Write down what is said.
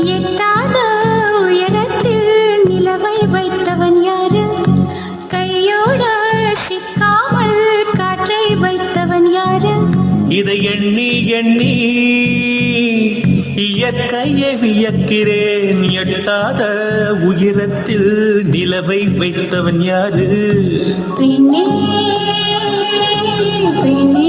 எட்டாத உயரத்தில் நிலவை வைத்தவன் யாரு? கையோட சிக்காமல் காற்றை வைத்தவன் யாரு? இதை எண்ணி எண்ணி இயற்கையை வியக்கிறேன். எட்டாத உயரத்தில் நிலவை வைத்தவன் யாரு? பெண்ணே பெண்ணே